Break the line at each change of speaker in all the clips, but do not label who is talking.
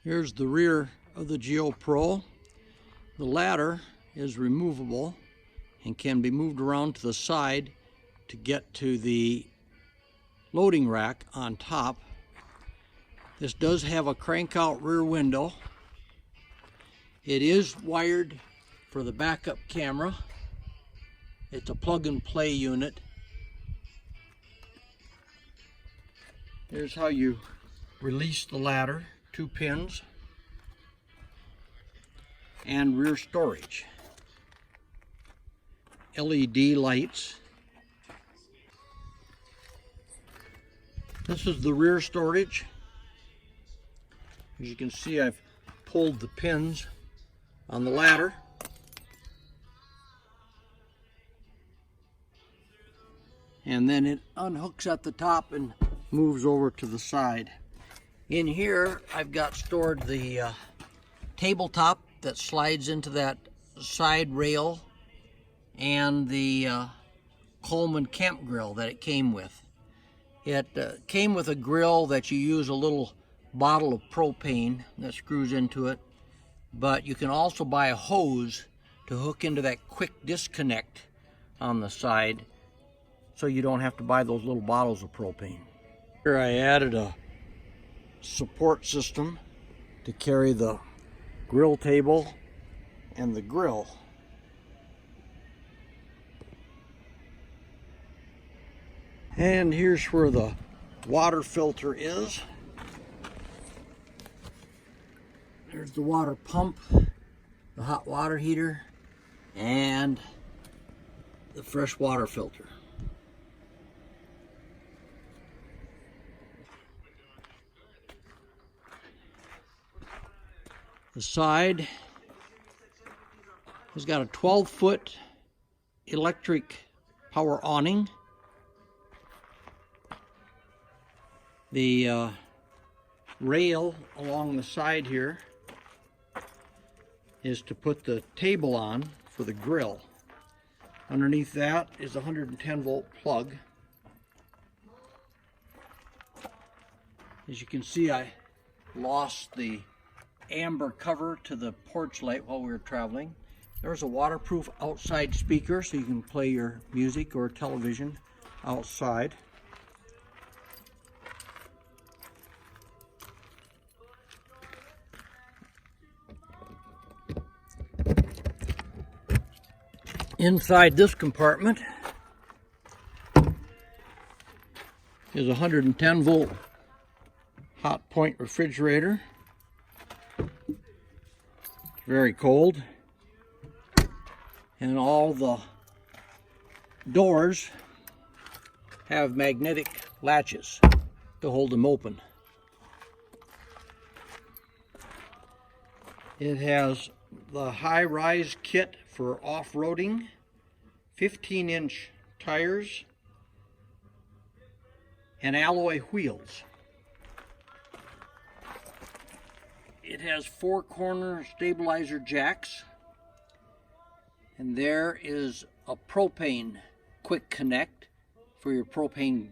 Here's the rear of the Geo-Pro. The ladder is removable and can be moved around to the side to get to the loading rack on top. This does have a crank out rear window. It is wired for the backup camera. It's a plug and play unit. Here's how you release the ladder. 2 pins and rear storage. LED lights. This is the rear storage. As you can see, I've pulled the pins on the ladder. And then it unhooks at the top and moves over to the side. In here, I've got stored the tabletop that slides into that side rail and the Coleman camp grill that it came with. It came with a grill that you use a little bottle of propane that screws into it, but you can also buy a hose to hook into that quick disconnect on the side so you don't have to buy those little bottles of propane. Here I added a support system to carry the grill table and the grill. And here's where the water filter is. There's the water pump, the hot water heater, and the fresh water filter. The side has got a 12-foot electric power awning. The rail along the side here is to put the table on for the grill. Underneath that is a 110-volt plug. As you can see, I lost the amber cover to the porch light while we were traveling. There's a waterproof outside speaker so you can play your music or television outside. Inside this compartment is a 110-volt hot point refrigerator. Very cold, and all the doors have magnetic latches to hold them open. It has the high-rise kit for off-roading, 15-inch tires, and alloy wheels. It has 4-corner stabilizer jacks, and there is a propane quick connect for your propane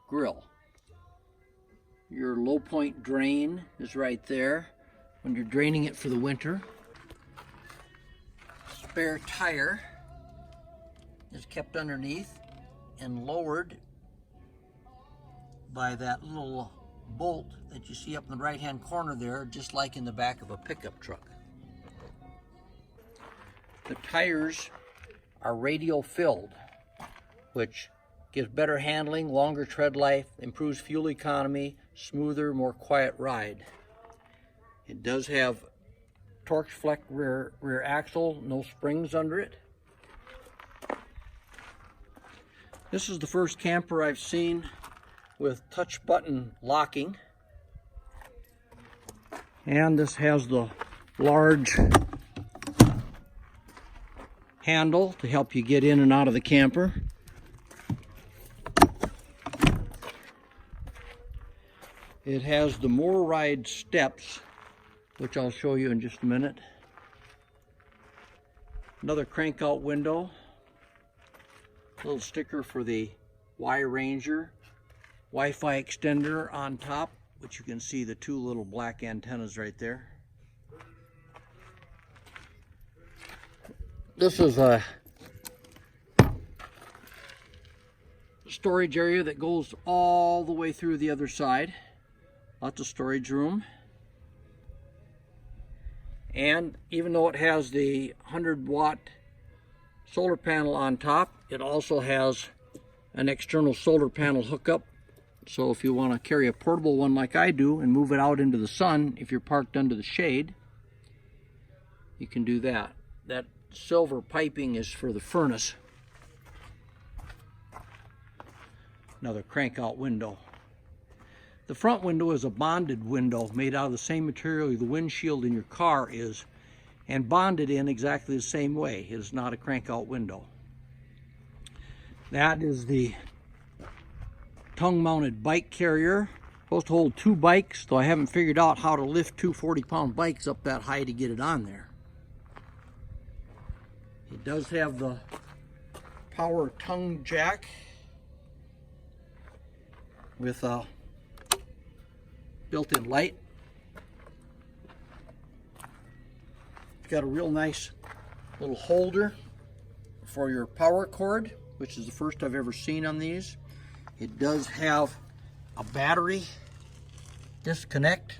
grill. Your low point drain is right there when you're draining it for the winter. Spare tire is kept underneath and lowered by that little bolt that you see up in the right hand corner there, just like in the back of a pickup truck. The tires are radial filled, which gives better handling, longer tread life, improves fuel economy, smoother, more quiet ride. It does have Torx Flex rear axle, no springs under it. This is the first camper I've seen with touch button locking, and this has the large handle to help you get in and out of the camper. It has the more ride steps, which I'll show you in just a minute. Another crank out window, a little sticker for the Y Ranger, Wi-Fi extender on top which you can see the two little black antennas right there. This is a storage area that goes all the way through the other side. Lots of storage room. And even though it has the 100-watt solar panel on top, it also has an external solar panel hookup. So if you want to carry a portable one like I do and move it out into the sun, if you're parked under the shade, you can do that. That silver piping is for the furnace. Another crank out window. The front window is a bonded window made out of the same material the windshield in your car is, and bonded in exactly the same way. It is not a crank out window. That is the tongue mounted bike carrier. Supposed to hold 2 bikes, though I haven't figured out how to lift 2 40-pound bikes up that high to get it on there. It does have the power tongue jack with a built-in light. It's got a real nice little holder for your power cord, which is the first I've ever seen on these. It does have a battery disconnect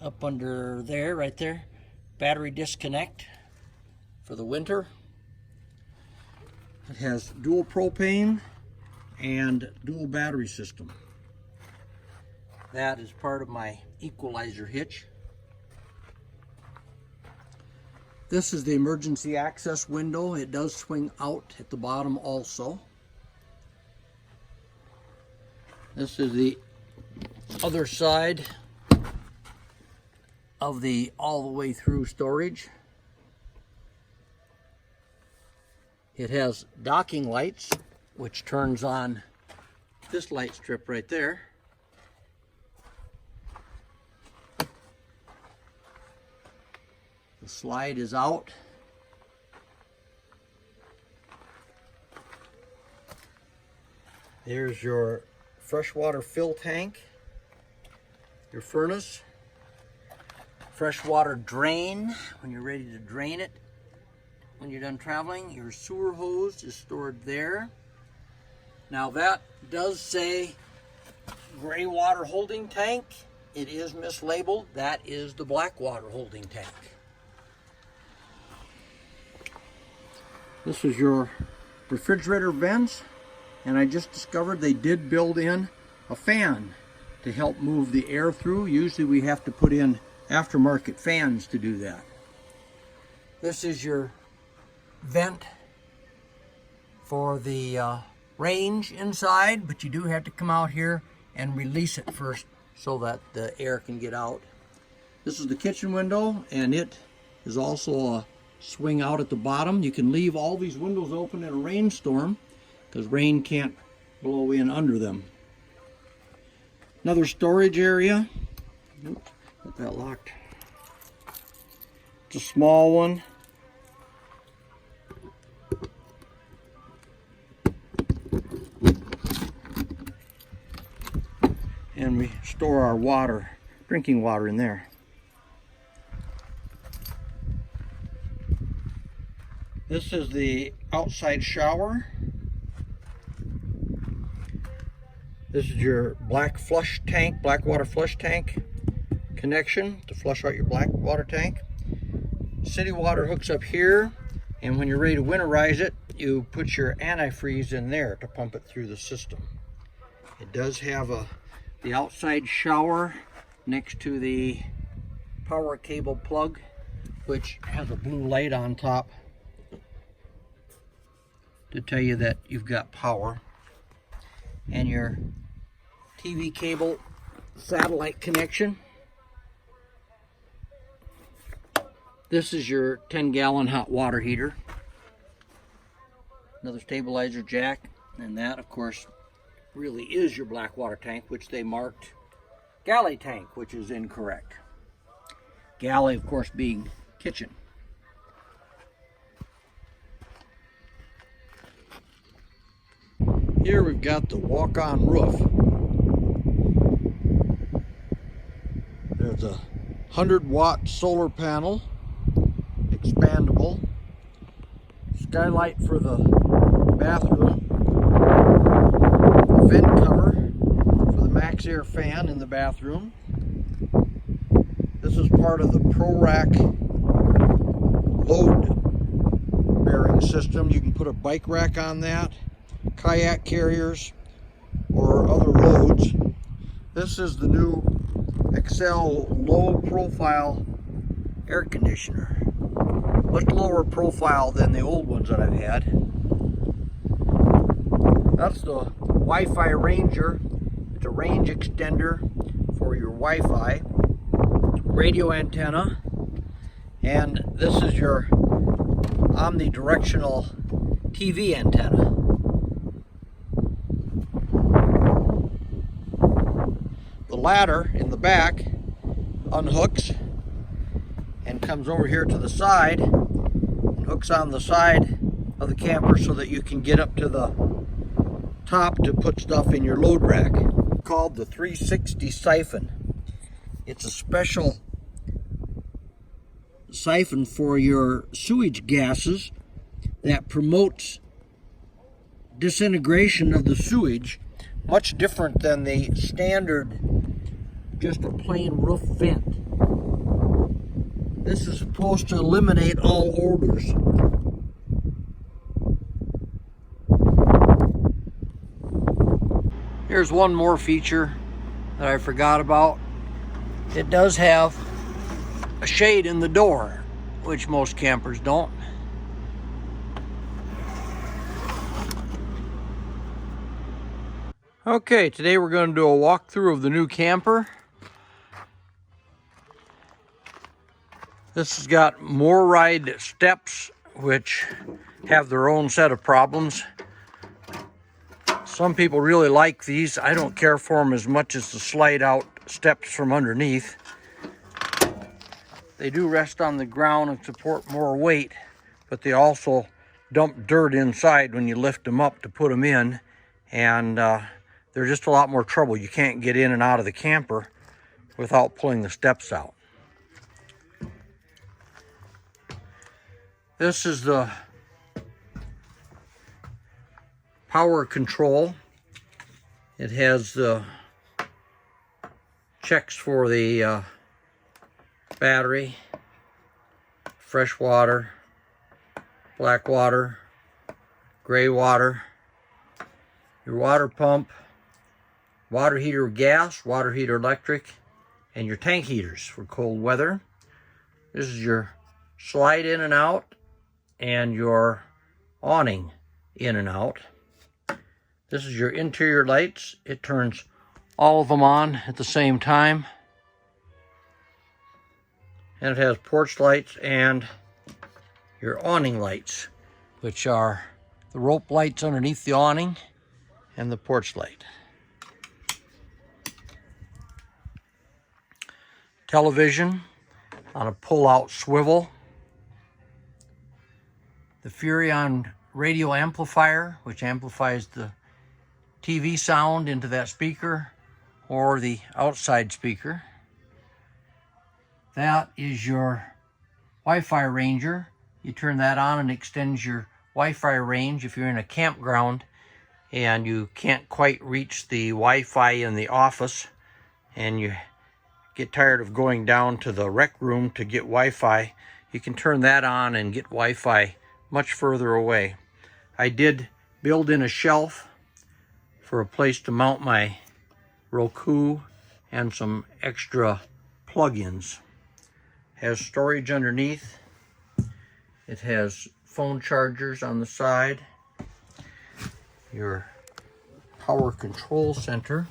up under there, right there. Battery disconnect for the winter. It has dual propane and dual battery system. That is part of my equalizer hitch. This is the emergency access window. It does swing out at the bottom also. This is the other side of the all the way through storage. It has docking lights, which turns on this light strip right there. The slide is out. There's your freshwater fill tank, your furnace, freshwater drain when you're ready to drain it. When you're done traveling, your sewer hose is stored there. Now that does say gray water holding tank. It is mislabeled. That is the black water holding tank. This is your refrigerator vents, and I just discovered they did build in a fan to help move the air through. Usually we have to put in aftermarket fans to do that. This is your vent for the range inside, but you do have to come out here and release it first so that the air can get out. This is the kitchen window, and it is also a swing out at the bottom. You can leave all these windows open in a rainstorm because rain can't blow in under them. Another storage area. Oops, got that locked. It's a small one. And we store our water, drinking water in there. This is the outside shower. This is your black water flush tank connection to flush out your black water tank. City water hooks up here, and when you're ready to winterize it, you put your antifreeze in there to pump it through the system. It does have the outside shower next to the power cable plug, which has a blue light on top to tell you that you've got power. And your TV cable satellite connection. This is your 10-gallon hot water heater. Another stabilizer jack, and that of course really is your black water tank, which they marked galley tank, which is incorrect. Galley of course being kitchen. Here we've got the walk-on roof. 100-watt solar panel, expandable. Skylight for the bathroom. Vent cover for the Max Air fan in the bathroom. This is part of the ProRack load bearing system. You can put a bike rack on that, kayak carriers, or other loads. This is the new Excel low profile air conditioner. Much lower profile than the old ones that I've had. That's the Wi-Fi Ranger. It's a range extender for your Wi-Fi. Radio antenna. And this is your omnidirectional TV antenna. The ladder in the back unhooks and comes over here to the side and hooks on the side of the camper so that you can get up to the top to put stuff in your load rack. Called the 360 siphon. It's a special siphon for your sewage gases that promotes disintegration of the sewage, much different than the standard just a plain roof vent. This is supposed to eliminate all odors. Here's one more feature that I forgot about. It does have a shade in the door, which most campers don't. Okay, today we're going to do a walkthrough of the new camper. This has got more ride steps, which have their own set of problems. Some people really like these. I don't care for them as much as the slide out steps from underneath. They do rest on the ground and support more weight, but they also dump dirt inside when you lift them up to put them in, and they're just a lot more trouble. You can't get in and out of the camper without pulling the steps out. This is the power control. It has the checks for the battery, fresh water, black water, gray water, your water pump, water heater gas, water heater electric, and your tank heaters for cold weather. This is your slide in and out and your awning in and out. This is your interior lights. It turns all of them on at the same time. And it has porch lights and your awning lights, which are the rope lights underneath the awning and the porch light. Television on a pull-out swivel. The Furrion radio amplifier, which amplifies the TV sound into that speaker or the outside speaker. That is your Wi-Fi Ranger. You turn that on and it extends your Wi-Fi range if you're in a campground and you can't quite reach the Wi-Fi in the office and you get tired of going down to the rec room to get Wi-Fi. You can turn that on and get Wi-Fi much further away. I did build in a shelf for a place to mount my Roku and some extra plugins. Has storage underneath. It has phone chargers on the side. Your power control center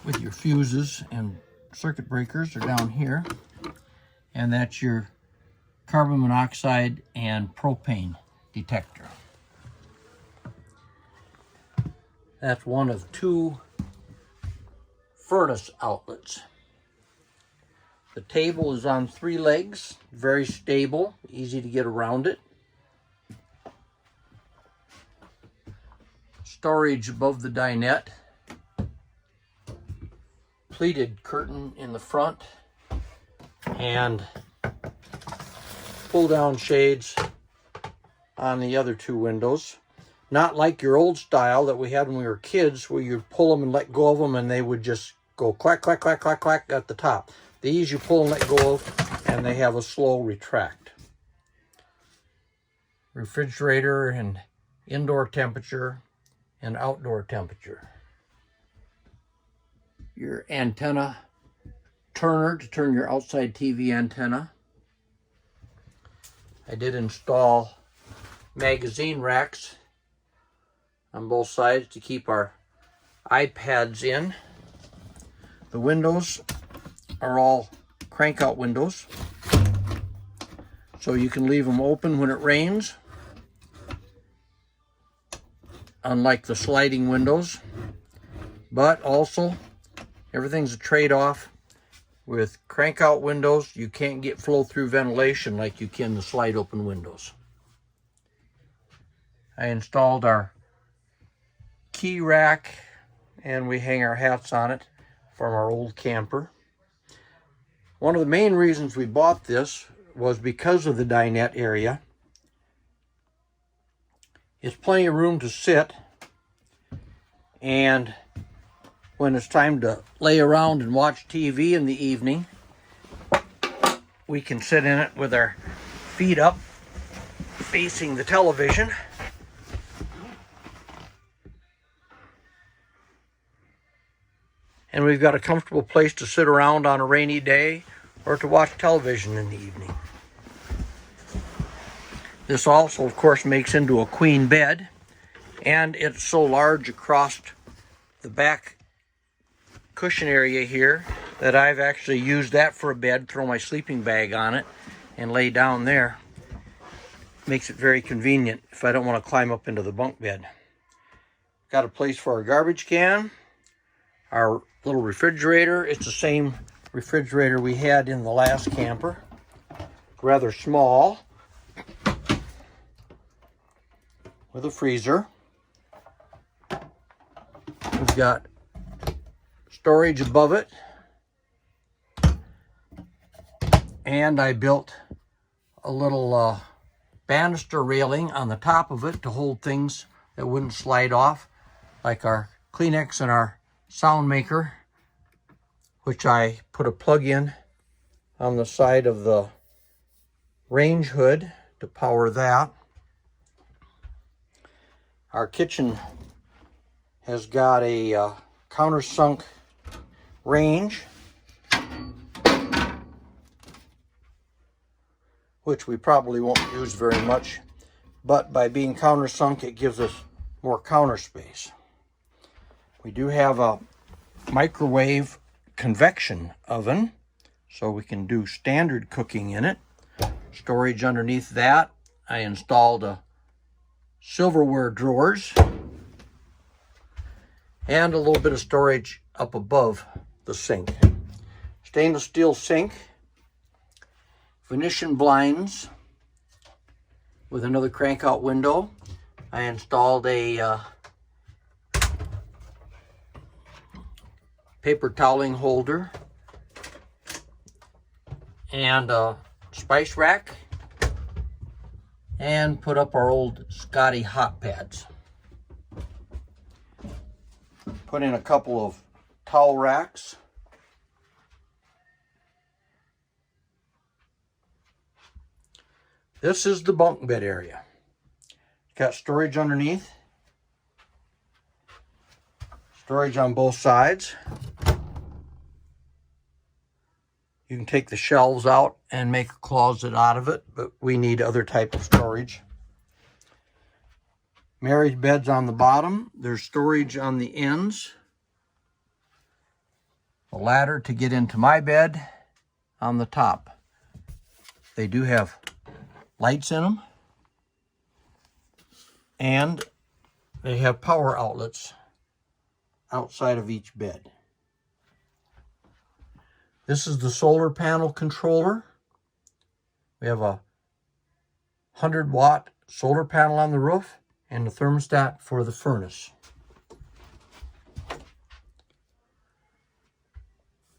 with your fuses and circuit breakers are down here. And that's your carbon monoxide and propane detector. That's one of two furnace outlets. The table is on 3 legs, very stable, easy to get around it. Storage above the dinette. Pleated curtain in the front. and pull down shades on the other two windows. Not like your old style that we had when we were kids, where you'd pull them and let go of them and they would just go clack, clack, clack, clack, clack at the top. These you pull and let go of, and they have a slow retract. Refrigerator and indoor temperature and outdoor temperature. Your antenna turner to turn your outside TV antenna. I did install magazine racks on both sides to keep our iPads in. The windows are all crank out windows, so you can leave them open when it rains, unlike the sliding windows. But also, everything's a trade-off. With crank out windows, you can't get flow-through ventilation like you can the slide open windows. I installed our key rack, and we hang our hats on it from our old camper. One of the main reasons we bought this was because of the dinette area. It's plenty of room to sit, and when it's time to lay around and watch TV in the evening, we can sit in it with our feet up facing the television. And we've got a comfortable place to sit around on a rainy day or to watch television in the evening. This also, of course, makes into a queen bed, and it's so large across the back cushion area here that I've actually used that for a bed, throw my sleeping bag on it, and lay down there. Makes it very convenient if I don't want to climb up into the bunk bed. Got a place for our garbage can, our little refrigerator. It's the same refrigerator we had in the last camper. Rather small, with a freezer. We've got storage above it, and I built a little banister railing on the top of it to hold things that wouldn't slide off, like our Kleenex and our sound maker, which I put a plug in on the side of the range hood to power that. Our kitchen has got a countersunk range, which we probably won't use very much, but by being countersunk, it gives us more counter space. We do have a microwave convection oven, so we can do standard cooking in it. Storage underneath that. I installed a silverware drawers and a little bit of storage up above the sink. Stainless steel sink, Venetian blinds with another crank out window. I installed a paper toweling holder and a spice rack, and put up our old Scotty hot pads. Put in a couple of towel racks. This is the bunk bed area. Got storage underneath, storage on both sides. You can take the shelves out and make a closet out of it, but we need other type of storage. Marriage beds on the bottom. There's storage on the ends. A ladder to get into my bed on the top. They do have lights in them, and they have power outlets outside of each bed. This is the solar panel controller. We have a 100-watt solar panel on the roof and the thermostat for the furnace.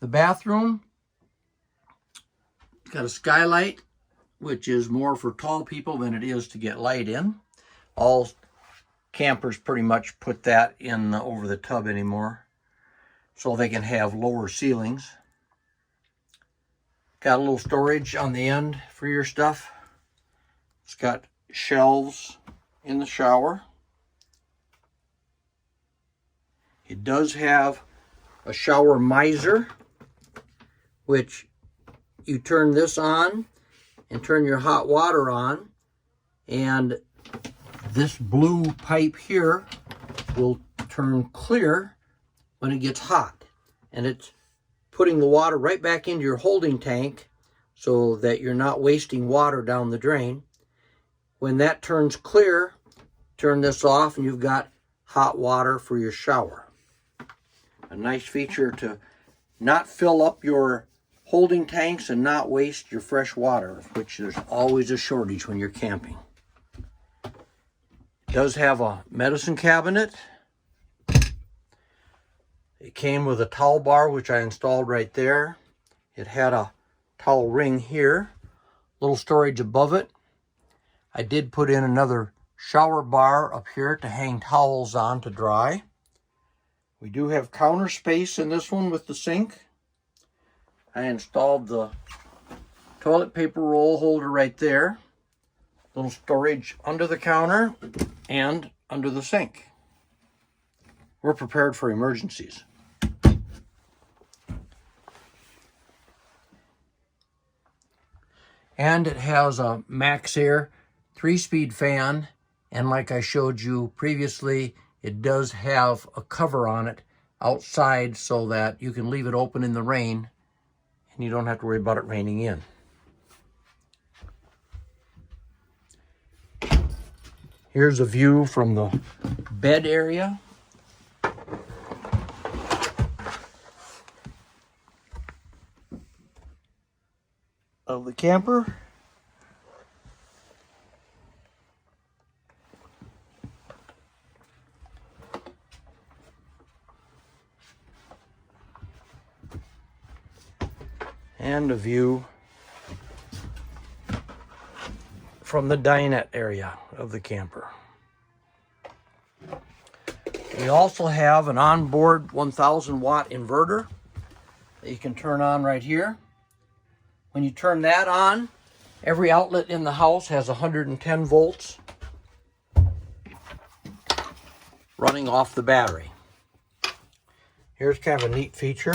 The bathroom, Got a skylight, which is more for tall people than it is to get light in. All campers pretty much put that in over the tub anymore, so they can have lower ceilings. Got a little storage on the end for your stuff. It's got shelves in the shower. It does have a shower miser, which you turn this on and turn your hot water on, and this blue pipe here will turn clear when it gets hot, and it's putting the water right back into your holding tank so that you're not wasting water down the drain. When that turns clear, turn this off and you've got hot water for your shower. A nice feature to not fill up your holding tanks and not waste your fresh water, which there's always a shortage when you're camping. It does have a medicine cabinet. It came with a towel bar, which I installed right there. It had a towel ring here, little storage above it. I did put in another shower bar up here to hang towels on to dry. We do have counter space in this one with the sink. I installed the toilet paper roll holder right there. Little storage under the counter and under the sink. We're prepared for emergencies. And it has a Max Air 3-speed fan, and like I showed you previously, it does have a cover on it outside so that you can leave it open in the rain and you don't have to worry about it raining in. Here's a view from the bed area. Of the camper. And a view from the dinette area of the camper. We also have an onboard 1000 watt inverter that you can turn on right here. When you turn that on, every outlet in the house has 110 volts running off the battery. Here's kind of a neat feature.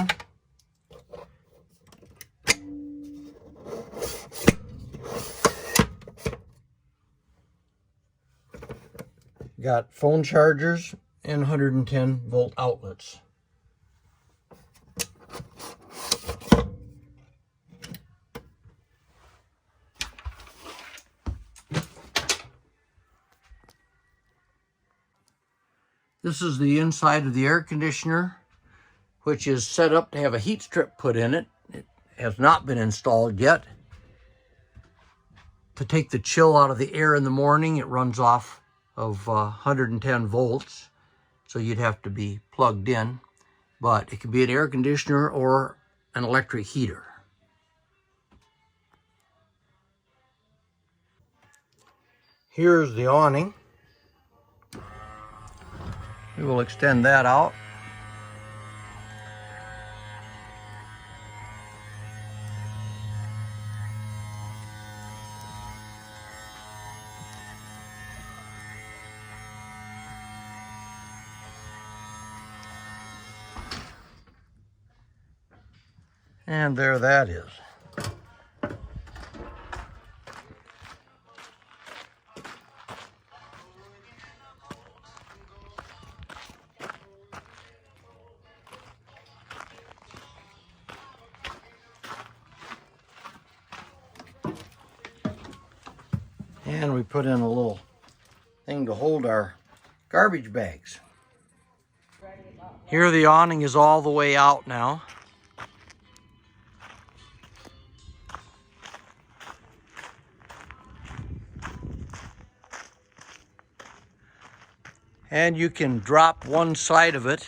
Got phone chargers and 110 volt outlets. This is the inside of the air conditioner, which is set up to have a heat strip put in it. It has not been installed yet. To take the chill out of the air in the morning, it runs off of 110 volts, so you'd have to be plugged in. But it could be an air conditioner or an electric heater. Here's the awning. We will extend that out. And there that is. And we put in a little thing to hold our garbage bags. Here the awning is all the way out now. And you can drop one side of it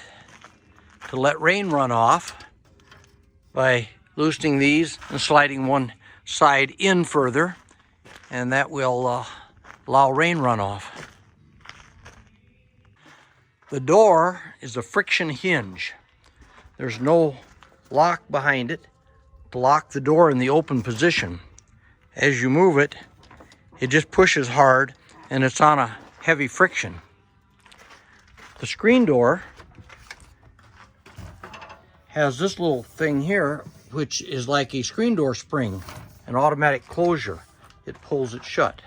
to let rain run off by loosening these and sliding one side in further, and that will allow rain runoff. The door is a friction hinge. There's no lock behind it to lock the door in the open position. As you move it, it just pushes hard and it's on a heavy friction. The screen door has this little thing here, which is like a screen door spring, an automatic closure. It pulls it shut.